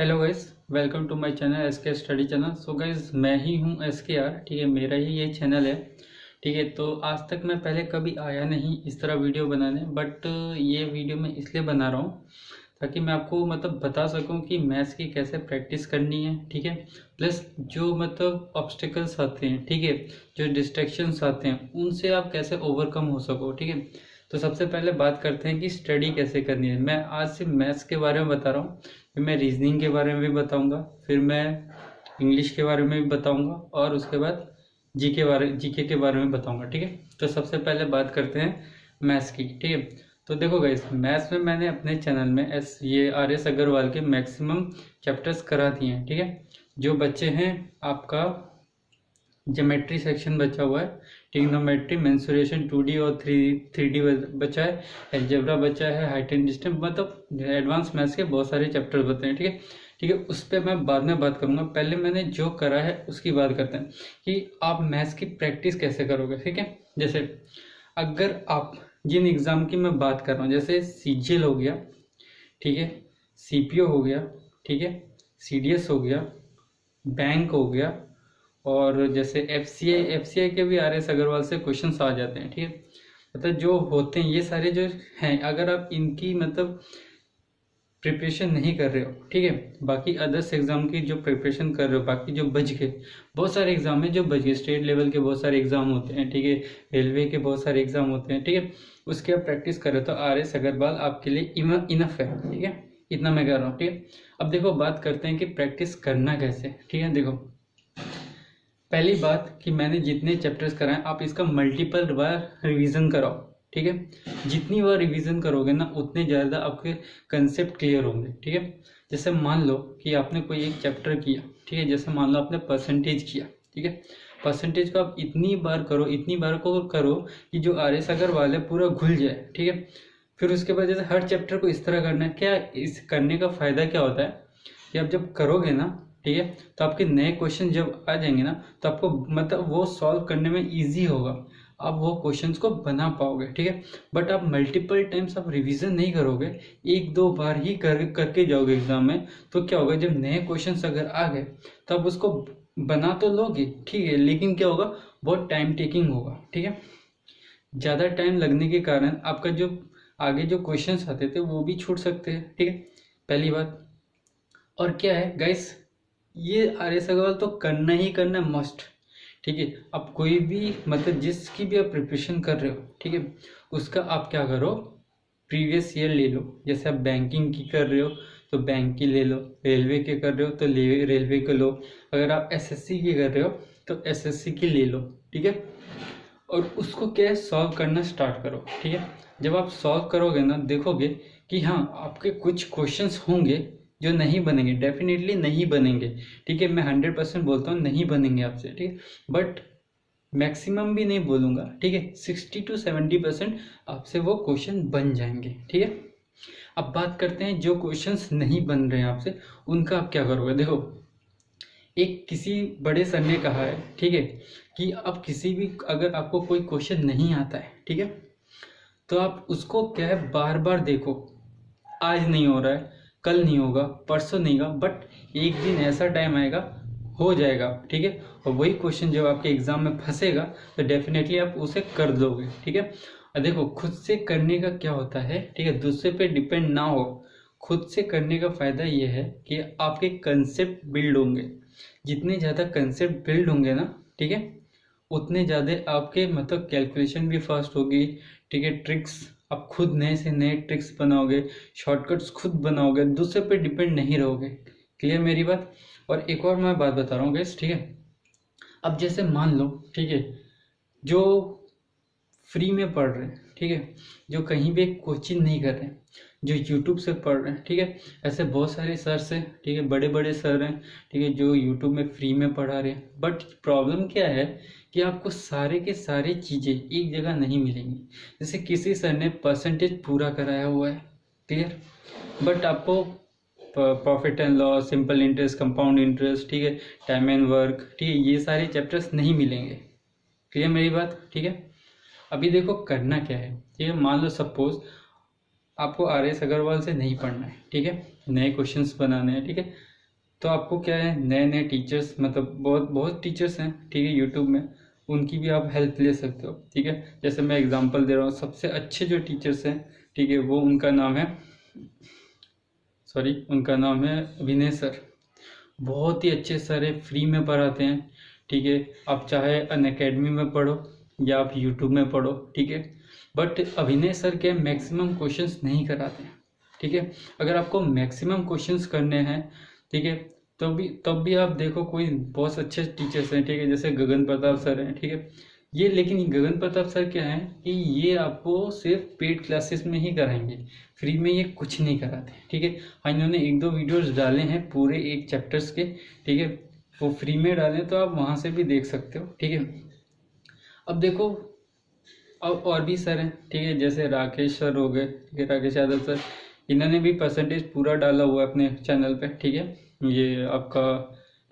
Hello guys, welcome to my channel SK study channel. So guys, मैं ही हूँ SKR। ठीक है, मेरा ही ये चैनल है। ठीक है, तो आज तक मैं पहले कभी आया नहीं इस तरह वीडियो बनाने, बट ये वीडियो मैं इसलिए बना रहा हूँ ताकि मैं आपको बता सकूं कि मैथ्स की कैसे प्रैक्टिस करनी है। ठीक है, प्लस जो ऑब्स्टिकल्स आते हैं, ठीक है, जो डिस्ट्रैक्शंस आते हैं, उनसे आप कैसे ओवरकम हो सको। ठीक है, तो सबसे पहले बात करते हैं कि स्टडी कैसे करनी है। मैं आज सिर्फ मैथ्स के बारे में बता रहा हूँ, फिर मैं रीजनिंग के बारे में भी बताऊंगा, फिर मैं इंग्लिश के बारे में भी बताऊंगा, और उसके बाद जीके के बारे में बताऊंगा। ठीक है, तो सबसे पहले बात करते हैं मैथ्स की। ठीक है, तो देखो गाइस, मैथ्स में मैंने अपने चैनल में RS अग्रवाल के मैक्सिमम चैप्टर्स करा दिए हैं। ठीक है, जो बच्चे हैं, आपका ज्योमेट्री सेक्शन बचा हुआ है, ट्रिग्नोमेट्री, मेंसुरेशन 2D और 3D बचा है, अलजेब्रा बचा है, height and distance, advance maths के बहुत सारे चैप्टर बचे हैं। ठीक है, उस पर मैं बाद में बात करूंगा। पहले मैंने जो करा है उसकी बात करते हैं कि आप मैथ्स की प्रैक्टिस कैसे करोगे। ठीक है, जैसे अगर आप जिन एग्ज़ाम की मैं बात कर रहा हूँ, जैसे CGL हो गया, ठीक है, CPO हो गया, ठीक है, CDS हो गया, बैंक हो गया, और जैसे FCI के भी RS अग्रवाल से क्वेश्चंस आ जाते हैं। ठीक है, जो होते हैं ये सारे जो हैं, अगर आप इनकी प्रिपरेशन नहीं कर रहे हो, ठीक है, बाकी अदर्स एग्जाम की जो प्रिपरेशन कर रहे हो, बाकी जो बच गए, बहुत सारे एग्जाम है जो बच गए, स्टेट लेवल के बहुत सारे एग्जाम होते हैं, ठीक है, रेलवे के बहुत सारे एग्जाम होते हैं, ठीक है, उसके आप प्रैक्टिस कर रहे हो तो RS अग्रवाल आपके लिए इनफ है। ठीक है, इतना मैं कर रहा हूँ। ठीक है, अब देखो बात करते हैं कि प्रैक्टिस करना कैसे। ठीक है, देखो पहली बात कि मैंने जितने चैप्टर्स कराए आप इसका मल्टीपल बार रिवीजन कराओ। ठीक है, जितनी बार रिवीजन करोगे ना उतने ज़्यादा आपके कंसेप्ट क्लियर होंगे। ठीक है, जैसे मान लो कि आपने कोई एक चैप्टर किया, ठीक है, जैसे मान लो आपने परसेंटेज किया, ठीक है, परसेंटेज को आप इतनी बार करो कि जो RS अग्रवाल है पूरा घुल जाए। ठीक है, फिर उसके बाद जैसे हर चैप्टर को इस तरह करना है। क्या इस करने का फ़ायदा क्या होता है कि आप जब करोगे ना, ठीक है, तो आपके नए क्वेश्चन जब आ जाएंगे ना तो आपको वो सॉल्व करने में इजी होगा, आप वो क्वेश्चंस को बना पाओगे। ठीक है, बट आप मल्टीपल टाइम्स आप रिवीजन नहीं करोगे, एक दो बार ही करके जाओगे एग्जाम में, तो क्या होगा, जब नए क्वेश्चंस अगर आ गए तो आप उसको बना तो लोगे, ठीक है, लेकिन क्या होगा, बहुत टाइम टेकिंग होगा। ठीक है, ज़्यादा टाइम लगने के कारण आपका जो आगे जो क्वेश्चंस आते थे वो भी छूट सकते हैं। ठीक है, पहली बात। और क्या है गाइस, ये RS अग्रवाल तो करना ही करना मस्ट। ठीक है, आप कोई भी जिसकी भी आप प्रिपरेशन कर रहे हो, ठीक है, उसका आप क्या करो, प्रीवियस ईयर ले लो। जैसे आप बैंकिंग की कर रहे हो तो बैंक की ले लो, रेलवे के कर रहे हो तो रेलवे के लो, अगर आप SSC की कर रहे हो तो SSC की ले लो। ठीक है, और उसको क्या है, सॉल्व करना स्टार्ट करो। ठीक है, जब आप सॉल्व करोगे ना देखोगे कि हाँ, आपके कुछ क्वेश्चंस होंगे जो नहीं बनेंगे, डेफिनेटली नहीं बनेंगे। ठीक है, मैं 100% बोलता हूँ नहीं बनेंगे आपसे। ठीक है, बट मैक्सिमम भी नहीं बोलूँगा, ठीक है, 60 to 70% आपसे वो क्वेश्चन बन जाएंगे। ठीक है, अब बात करते हैं जो क्वेश्चंस नहीं बन रहे हैं आपसे, उनका आप क्या करोगे। देखो, एक किसी बड़े सर ने कहा है, ठीक है, कि आप किसी भी अगर आपको कोई क्वेश्चन नहीं आता है, ठीक है, तो आप उसको क्या है, बार बार देखो। आज नहीं हो रहा है, कल नहीं होगा, परसों नहीं होगा, बट एक दिन ऐसा टाइम आएगा हो जाएगा। ठीक है, और वही क्वेश्चन जब आपके एग्जाम में फंसेगा तो डेफिनेटली आप उसे कर दोगे। ठीक है, और देखो खुद से करने का क्या होता है, ठीक है, दूसरे पे डिपेंड ना हो, खुद से करने का फायदा ये है कि आपके कंसेप्ट बिल्ड होंगे। जितने ज़्यादा कंसेप्ट बिल्ड होंगे ना, ठीक है, उतने ज़्यादा आपके कैलकुलेशन भी फास्ट होगी। ठीक है, ट्रिक्स आप खुद नए से नए ट्रिक्स बनाओगे, शॉर्टकट्स खुद बनाओगे, दूसरे पे डिपेंड नहीं रहोगे। क्लियर मेरी बात। और एक और मैं बात बता रहा हूँ गाइस, ठीक है, अब जैसे मान लो, ठीक है, जो फ्री में पढ़ रहे हैं, ठीक है, जो कहीं भी कोचिंग नहीं कर रहे हैं, जो यूट्यूब से पढ़ रहे हैं, ठीक है, ऐसे बहुत सारे सर हैं, ठीक है, बड़े बड़े सर हैं, ठीक है, जो यूट्यूब में फ्री में पढ़ा रहे हैं। बट प्रॉब्लम क्या है कि आपको सारे के सारे चीज़ें एक जगह नहीं मिलेंगी। जैसे किसी सर ने परसेंटेज पूरा कराया हुआ है, क्लियर, बट आपको profit and loss, simple interest, compound interest, ठीक है, टाइम एंड वर्क, ठीक है, ये सारे चैप्टर्स नहीं मिलेंगे। क्लियर मेरी बात। ठीक है, अभी देखो करना क्या है, ठीक है, मान लो सपोज आपको RS अग्रवाल से नहीं पढ़ना है, ठीक है, नए क्वेश्चंस बनाने हैं, ठीक है, तो आपको क्या है, नए नए टीचर्स मतलब बहुत बहुत टीचर्स हैं, ठीक है, यूट्यूब में, उनकी भी आप हेल्प ले सकते हो, ठीक है। जैसे मैं एग्जांपल दे रहा हूँ, सबसे अच्छे जो टीचर्स हैं, ठीक है, वो उनका नाम है विनय सर। बहुत ही अच्छे सर है, फ्री में पढ़ाते हैं, ठीक है। आप चाहे अनअकैडमी में पढ़ो या आप यूट्यूब में पढ़ो, ठीक है। बट अभिनय सर के मैक्सिमम क्वेश्चंस नहीं कराते हैं, ठीक है। अगर आपको मैक्सिमम क्वेश्चंस करने हैं, ठीक है, तब भी आप देखो कोई बहुत अच्छे टीचर्स हैं, ठीक है, जैसे गगन प्रताप सर हैं, ठीक है। ये लेकिन गगन प्रताप सर क्या है कि ये आपको सिर्फ पेड क्लासेस में ही कराएंगे, फ्री में ये कुछ नहीं कराते, ठीक है। हाँ, इन्होंने 1-2 वीडियोस डाले हैं पूरे एक चैप्टर्स के, ठीक है, वो फ्री में डाले, तो आप वहाँ से भी देख सकते हो, ठीक है। अब देखो, अब और भी सर हैं, ठीक है, जैसे राकेश सर हो गए, ठीक है, राकेश यादव सर, इन्होंने भी परसेंटेज पूरा डाला हुआ है अपने चैनल पे, ठीक है। ये आपका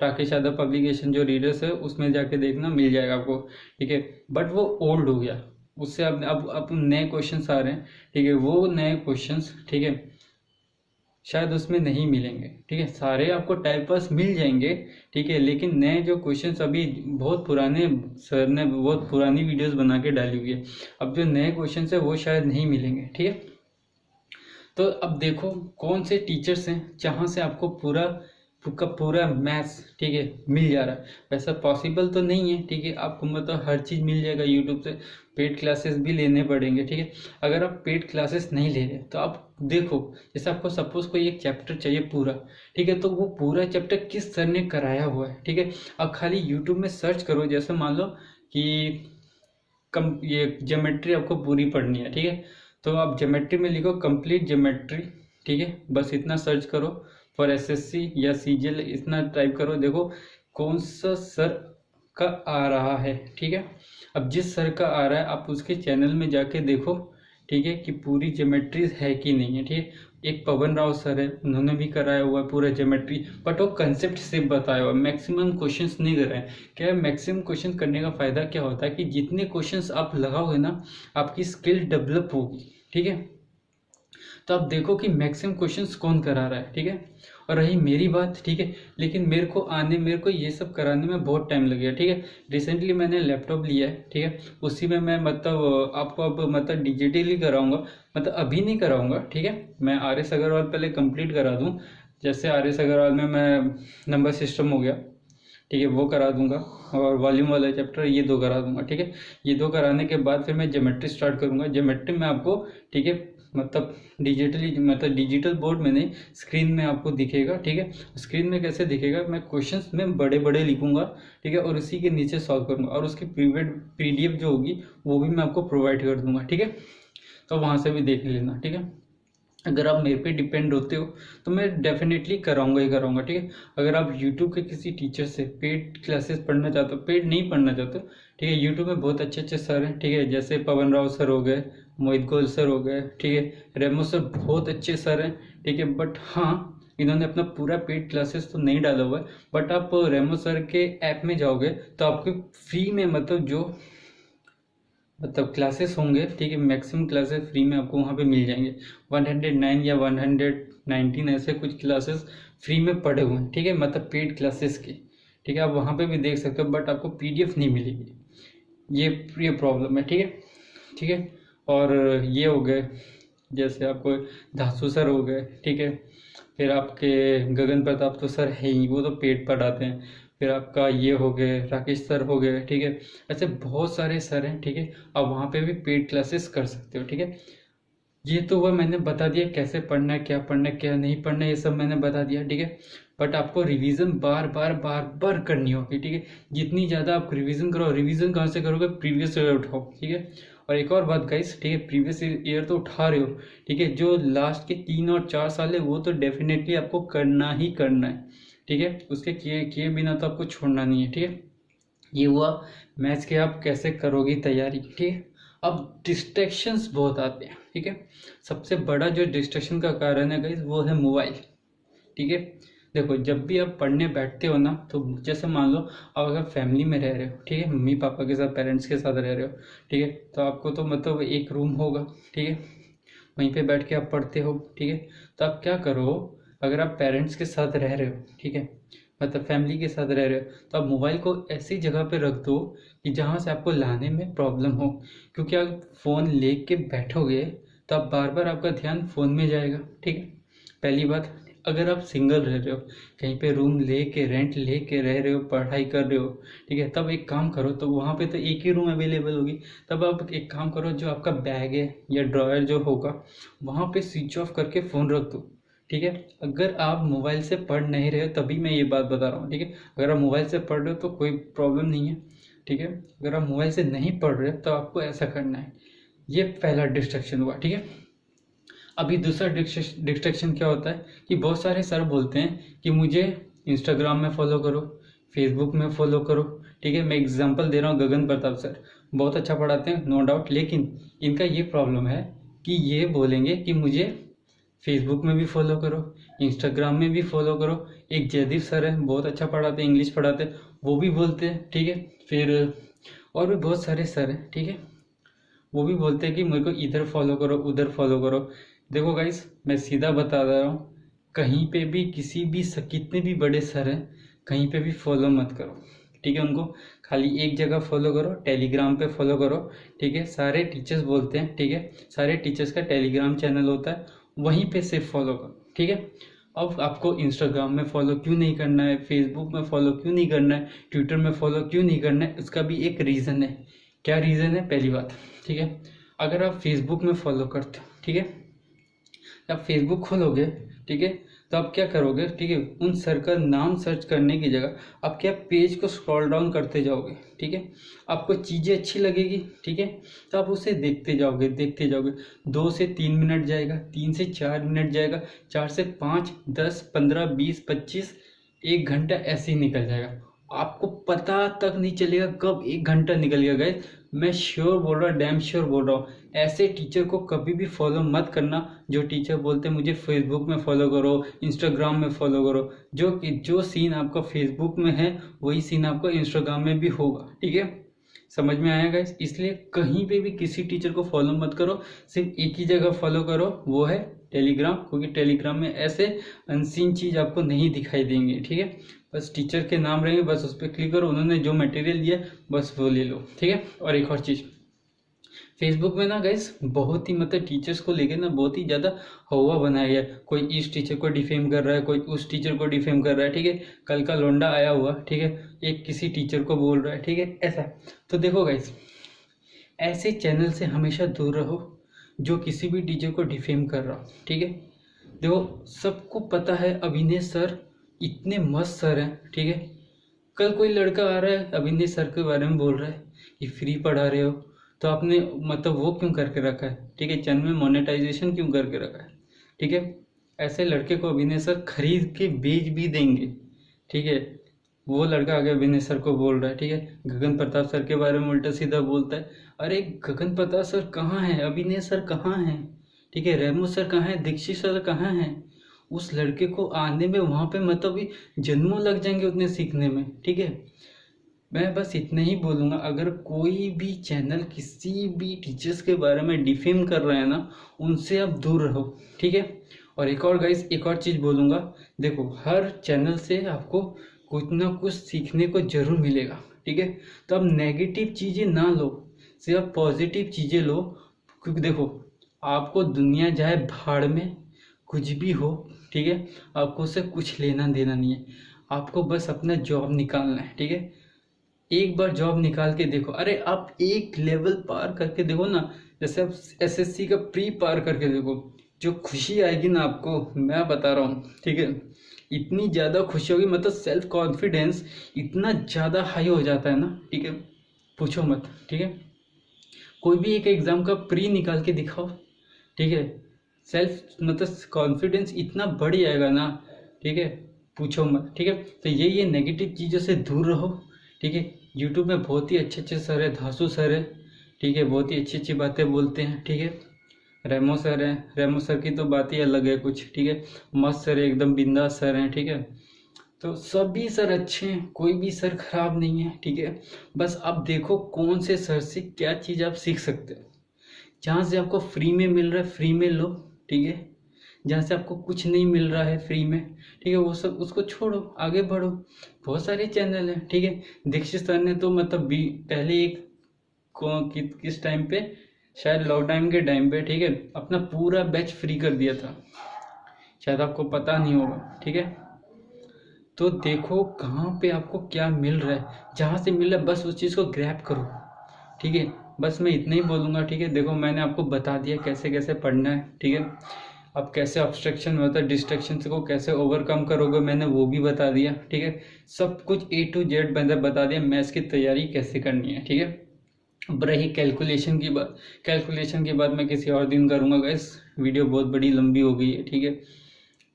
राकेश यादव पब्लिकेशन जो रीडर्स है उसमें जाके देखना, मिल जाएगा आपको, ठीक है। बट वो ओल्ड हो गया, उससे अब नए क्वेश्चंस आ रहे हैं, ठीक है, वो नए क्वेश्चंस, ठीक है, शायद उसमें नहीं मिलेंगे, ठीक है। सारे आपको टाइप पास मिल जाएंगे, ठीक है, लेकिन नए जो क्वेश्चंस अभी बहुत पुराने, सर ने बहुत पुरानी वीडियोस बना के डाली हुई है, अब जो नए क्वेश्चंस है वो शायद नहीं मिलेंगे, ठीक है। तो अब देखो कौन से टीचर्स हैं जहाँ से आपको पूरा मैथ्स, ठीक है, मिल जा रहा है। वैसा पॉसिबल तो नहीं है, ठीक है, आपको मतलब हर चीज़ मिल जाएगा यूट्यूब से, पेड क्लासेस भी लेने पड़ेंगे, ठीक है। अगर आप पेड क्लासेस नहीं ले रहे तो आप देखो, जैसे आपको सपोज कोई एक चैप्टर चाहिए पूरा, ठीक है, तो वो पूरा चैप्टर किस सर ने कराया हुआ है, ठीक है। आप खाली यूट्यूब में सर्च करो, जैसे मान लो कि ये ज्योमेट्री आपको पूरी पढ़नी है, ठीक है, तो आप ज्योमेट्री में लिखो कंप्लीट ज्योमेट्री, ठीक है, बस इतना सर्च करो फॉर एसएससी या सीजीएल, इतना टाइप करो, देखो कौन सा सर का आ रहा है, ठीक है। अब जिस सर का आ रहा है आप उसके चैनल में जाके देखो, ठीक है, कि पूरी ज्योमेट्री है कि नहीं है, ठीक है। एक पवन राव सर है, उन्होंने भी कराया हुआ है पूरा ज्योमेट्री, बट वो कंसेप्ट से बताया हुआ है, मैक्सिमम क्वेश्चंस नहीं कराए। क्या है, मैक्सिमम क्वेश्चन करने का फायदा क्या होता है कि जितने क्वेश्चंस आप लगाओगे ना, आपकी स्किल डेवलप होगी, ठीक है। तो आप देखो कि मैक्सिमम क्वेश्चंस कौन करा रहा है, ठीक है। और रही मेरी बात, ठीक है, लेकिन मेरे को ये सब कराने में बहुत टाइम लग गया, ठीक है। रिसेंटली मैंने लैपटॉप लिया है, ठीक है, उसी में मैं मतलब आपको अब मतलब डिजिटली कराऊंगा, मतलब अभी नहीं कराऊंगा, ठीक है। मैं आर एस अग्रवाल पहले कंप्लीट करा दूं, जैसे आर एस अग्रवाल में मैं नंबर सिस्टम हो गया, ठीक है, वो करा दूंगा, और वॉल्यूम वाला चैप्टर ये 2 करा दूंगा, ठीक है। ये 2 कराने के बाद फिर मैं ज्योमेट्री स्टार्ट करूंगा। ज्योमेट्री में आपको, ठीक है, मतलब डिजिटल बोर्ड में नहीं, स्क्रीन में आपको दिखेगा, ठीक है। स्क्रीन में कैसे दिखेगा, मैं क्वेश्चंस में बड़े बड़े लिखूंगा, ठीक है, और उसी के नीचे सॉल्व करूंगा, और उसकी पीडीएफ जो होगी वो भी मैं आपको प्रोवाइड कर दूंगा, ठीक है। तो वहाँ से भी देख लेना, ठीक है। अगर आप मेरे पे डिपेंड होते हो तो मैं डेफिनेटली कराऊंगा ही कराऊंगा, ठीक है। अगर आप यूट्यूब के किसी टीचर से पेड क्लासेस पढ़ना चाहते हो, पेड नहीं पढ़ना चाहते हो, ठीक है, यूट्यूब में बहुत अच्छे अच्छे सर हैं, ठीक है, जैसे पवन राव सर हो गए, मोहित गोयल सर हो गए, ठीक है, रेमो सर बहुत अच्छे सर हैं, ठीक है। बट हाँ, इन्होंने अपना पूरा पेड क्लासेस तो नहीं डाला हुआ है, बट आप रेमो सर के ऐप में जाओगे तो आपको फ्री में मतलब क्लासेस होंगे, ठीक है, मैक्सिमम क्लासेस फ्री में आपको वहाँ पे मिल जाएंगे। 109 या 119 ऐसे कुछ क्लासेस फ्री में पड़े हुए हैं, ठीक है, मतलब पेड क्लासेस के, ठीक है, आप वहाँ पे भी देख सकते हो, बट आपको पीडीएफ नहीं मिलेगी, ये प्रॉब्लम है, ठीक है, ठीक है। और ये हो गए, जैसे आपको धासु सर हो गए, ठीक है, फिर आपके गगन प्रताप तो सर है ही, वो तो पेड पढ़ाते हैं। फिर आपका ये हो गए राकेश सर हो गए, ठीक है, ऐसे बहुत सारे सर हैं, ठीक है, आप वहाँ पे भी पेड क्लासेस कर सकते हो, ठीक है। ये तो वह मैंने बता दिया कैसे पढ़ना है, क्या नहीं पढ़ना है, ये सब मैंने बता दिया, ठीक है। बट आपको रिवीजन बार बार करनी होगी, ठीक है। जितनी ज़्यादा आप रिवीजन करो, रिवीजन कहाँ से करोगे, प्रीवियस ईयर उठाओ, ठीक है। और एक और बात गाइस, ठीक है, प्रीवियस ईयर तो उठा रहे हो, ठीक है, जो लास्ट के 3 और 4 साल है वो तो डेफिनेटली आपको करना ही करना है, ठीक है, उसके किए किए बिना तो आपको छोड़ना नहीं है, ठीक है। ये हुआ मैथ्स के आप कैसे करोगी तैयारी, ठीक है। अब डिस्ट्रैक्शंस बहुत आते हैं, ठीक है। सबसे बड़ा जो डिस्ट्रैक्शन का कारण है गाइस वो है मोबाइल, ठीक है। देखो जब भी आप पढ़ने बैठते हो ना, तो जैसे मान लो आप अगर फैमिली में रह रहे हो, ठीक है, मम्मी पापा के साथ, पेरेंट्स के साथ रह रहे हो, ठीक है, तो आपको तो मतलब एक रूम होगा, ठीक है, वहीं पे बैठ के आप पढ़ते हो, ठीक है। तो आप क्या करो अगर आप पेरेंट्स के साथ रह रहे हो, ठीक है, मतलब फैमिली के साथ रह रहे हो, तो आप मोबाइल को ऐसी जगह पे रख दो कि जहाँ से आपको लाने में प्रॉब्लम हो, क्योंकि आप फ़ोन ले के बैठोगे तो आप बार बार आपका ध्यान फ़ोन में जाएगा, ठीक है। पहली बात, अगर आप सिंगल रह रहे हो, कहीं पे रूम ले के रेंट ले के रह रहे हो, पढ़ाई कर रहे हो, ठीक है, तब एक काम करो, तो वहाँ पे तो एक ही रूम अवेलेबल होगी, तब आप एक काम करो, जो आपका बैग है या ड्रॉयर जो होगा वहाँ पे स्विच ऑफ करके फ़ोन रख दो, ठीक है। अगर आप मोबाइल से पढ़ नहीं रहे हो तभी मैं ये बात बता रहा हूँ, ठीक है। अगर आप मोबाइल से पढ़ रहे हो तो कोई प्रॉब्लम नहीं है, ठीक है। अगर आप मोबाइल से नहीं पढ़ रहे हो तो आपको ऐसा करना है। ये पहला डिस्ट्रैक्शन हुआ, ठीक है। अभी दूसरा डिस्ट्रैक्शन क्या होता है कि बहुत सारे सर बोलते हैं कि मुझे इंस्टाग्राम में फॉलो करो, फेसबुक में फॉलो करो, ठीक है। मैं एग्जांपल दे रहा हूँ, गगन प्रताप सर बहुत अच्छा पढ़ाते हैं, नो डाउट, लेकिन इनका ये प्रॉब्लम है कि ये बोलेंगे कि मुझे फेसबुक में भी फॉलो करो, इंस्टाग्राम में भी फॉलो करो। एक जयदीप सर है, बहुत अच्छा पढ़ाते हैं, इंग्लिश पढ़ाते हैं, वो भी बोलते हैं, ठीक है। फिर और भी बहुत सारे सर हैं, ठीक है, वो भी बोलते हैं कि मेरे को इधर फॉलो करो, उधर फॉलो करो। देखो गाइस, मैं सीधा बता दे रहा हूँ, कहीं पे भी किसी भी कितने भी बड़े सर हैं, कहीं पे भी फॉलो मत करो, ठीक है। उनको खाली एक जगह फॉलो करो, टेलीग्राम पे फॉलो करो, ठीक है। सारे टीचर्स बोलते हैं, ठीक है, सारे टीचर्स का टेलीग्राम चैनल होता है, वहीं पे सिर्फ फॉलो करो, ठीक है। अब आपको इंस्टाग्राम में फॉलो क्यों नहीं करना है, फेसबुक में फॉलो क्यों नहीं करना है, ट्विटर में फॉलो क्यों नहीं करना है, इसका भी एक रीज़न है। क्या रीज़न है? पहली बात, ठीक है, अगर आप फेसबुक में फॉलो करते हो, ठीक है, आप फेसबुक खोलोगे, ठीक है, तो आप क्या करोगे, ठीक है, उन सर का नाम सर्च करने की जगह आप क्या पेज को स्क्रॉल डाउन करते जाओगे, ठीक है। आपको चीज़ें अच्छी लगेगी, ठीक है, तो आप उसे देखते जाओगे, देखते जाओगे। 2 से 3 मिनट जाएगा, 3 से 4 मिनट जाएगा, 4 से 5, 10, 15, 20, 25, 1 घंटा ऐसे ही निकल जाएगा। आपको पता तक नहीं चलेगा कब 1 घंटा निकल गया। गाइस, मैं श्योर बोल रहा हूँ, डैम श्योर बोल रहा हूँ, ऐसे टीचर को कभी भी फॉलो मत करना जो टीचर बोलते हैं मुझे फेसबुक में फॉलो करो, इंस्टाग्राम में फॉलो करो। जो सीन आपका फेसबुक में है वही सीन आपको इंस्टाग्राम में भी होगा, ठीक है। समझ में आया गाइस? इसलिए कहीं पे भी किसी टीचर को फॉलो मत करो, सिर्फ एक ही जगह फॉलो करो, वो है टेलीग्राम, क्योंकि टेलीग्राम में ऐसे अनसीन चीज़ आपको नहीं दिखाई देंगे, ठीक है। बस टीचर के नाम रहेंगे, बस उस पर क्लिक करो, उन्होंने जो मटेरियल दिया बस वो ले लो, ठीक है। और एक और चीज़, फेसबुक में ना गाइस बहुत ही मतलब टीचर्स को लेके ना बहुत ही ज़्यादा हवा बनाया गया है। कोई इस टीचर को डिफेम कर रहा है, कोई उस टीचर को डिफेम कर रहा है, ठीक है। कल का लौंडा आया हुआ, ठीक है, एक किसी टीचर को बोल रहा है, ठीक है, ऐसा। तो देखो गाइस, ऐसे चैनल से हमेशा दूर रहो जो किसी भी टीचर को डिफेम कर रहा हो, ठीक है। देखो, सबको पता है अभिनय सर इतने मस्त सर हैं, ठीक है। कल कोई लड़का आ रहा है अभिनय सर के बारे में बोल रहा है कि फ्री पढ़ा रहे हो, तो आपने मतलब वो क्यों करके रखा है, ठीक है, चैनल में मोनेटाइजेशन क्यों करके रखा है, ठीक है। ऐसे लड़के को अभिनय सर खरीद के बेच भी देंगे, ठीक है। वो लड़का आगे अभिनय सर को बोल रहा है, ठीक है, गगन प्रताप सर के बारे में उल्टा सीधा बोलता है। अरे गगन प्रताप सर कहाँ है, अभिनय सर कहाँ है, ठीक है, रेमो सर कहाँ है, दीक्षित सर कहाँ है। उस लड़के को आने में वहाँ पे मतलब जन्मों लग जाएंगे उतने सीखने में, ठीक है। मैं बस इतना ही बोलूँगा, अगर कोई भी चैनल किसी भी टीचर्स के बारे में डिफेम कर रहे हैं ना, उनसे आप दूर रहो, ठीक है। और एक और गाइस, एक और चीज़ बोलूँगा, देखो हर चैनल से आपको कुछ ना कुछ सीखने को जरूर मिलेगा, ठीक है। तो अब नेगेटिव चीज़ें ना लो, सिर्फ पॉजिटिव चीज़ें लो, क्योंकि देखो आपको दुनिया जाए भाड़ में, कुछ भी हो, ठीक है, आपको उससे कुछ लेना देना नहीं है। आपको बस अपना जॉब निकालना है, ठीक है। एक बार जॉब निकाल के देखो, अरे आप एक लेवल पार करके देखो ना, जैसे आप एसएससी का प्री पार करके देखो, जो खुशी आएगी ना आपको, मैं बता रहा हूँ, ठीक है, इतनी ज़्यादा खुशी होगी, मतलब सेल्फ कॉन्फिडेंस इतना ज़्यादा हाई हो जाता है ना, ठीक है, पूछो मत, ठीक है। कोई भी एक एग्ज़ाम का प्री निकाल के दिखाओ, ठीक है, सेल्फ मतलब कॉन्फिडेंस इतना बढ़ जाएगा ना, ठीक है, पूछो मत, ठीक है। तो ये नेगेटिव चीज़ों से दूर रहो, ठीक है। यूट्यूब में बहुत ही अच्छे अच्छे सर है, धासु सर है, ठीक है, बहुत ही अच्छी अच्छी बातें बोलते हैं, ठीक है। रेमो सर हैं, रेमो सर की तो बात ही अलग है कुछ, ठीक है, मस्त सर है, एकदम बिंदास सर हैं, ठीक है। तो सभी सर अच्छे हैं, कोई भी सर खराब नहीं है, ठीक है। बस आप देखो कौन से सर से क्या चीज़ आप सीख सकते हो, जहाँ से आपको फ्री में मिल रहा है फ्री में लो, ठीक है। जहाँ से आपको कुछ नहीं मिल रहा है फ्री में, ठीक है, वो सब उसको छोड़ो, आगे बढ़ो। बहुत सारे चैनल हैं, ठीक है। दीक्षित सर ने तो मतलब पहले एक किस टाइम पे, शायद लॉकडाउन के टाइम पे, ठीक है, अपना पूरा बैच फ्री कर दिया था, शायद आपको पता नहीं होगा, ठीक है। तो देखो कहाँ पे आपको क्या मिल रहा है, जहाँ से मिल रहा है बस उस चीज़ को ग्रैब करो, ठीक है। बस मैं इतना ही बोलूँगा, ठीक है। देखो मैंने आपको बता दिया कैसे कैसे पढ़ना है, ठीक है। अब कैसे ऑब्स्ट्रक्शन होता है, डिस्ट्रैक्शन को कैसे ओवरकम करोगे, मैंने वो भी बता दिया, ठीक है। सब कुछ A to Z मैंने बता दिया, मैथ्स की तैयारी कैसे करनी है, ठीक है। अब रही कैलकुलेशन की बात, कैलकुलेशन की बात मैं किसी और दिन करूँगा गाइस, वीडियो बहुत बड़ी लंबी हो गई है, ठीक है,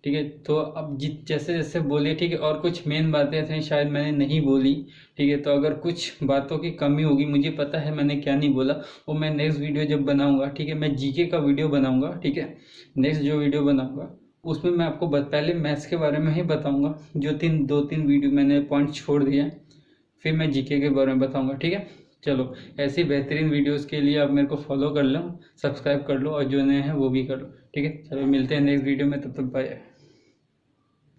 ठीक है। तो अब जैसे जैसे बोले, ठीक है, और कुछ मेन बातें थी शायद मैंने नहीं बोली, ठीक है। तो अगर कुछ बातों की कमी होगी, मुझे पता है मैंने क्या नहीं बोला, वो मैं नेक्स्ट वीडियो जब बनाऊंगा, ठीक है, मैं जीके का वीडियो बनाऊंगा, ठीक है। नेक्स्ट जो वीडियो बनाऊंगा उसमें मैं आपको पहले मैथ्स के बारे में ही बताऊंगा, जो दो तीन वीडियो मैंने पॉइंट छोड़ दिए, फिर मैं जीके के बारे में बताऊंगा, ठीक है। चलो, ऐसी बेहतरीन वीडियोस के लिए आप मेरे को फॉलो कर लो, सब्सक्राइब कर लो, और जो नए हैं वो भी कर लो, ठीक है। चलो मिलते हैं नेक्स्ट वीडियो में, तब तक बाय।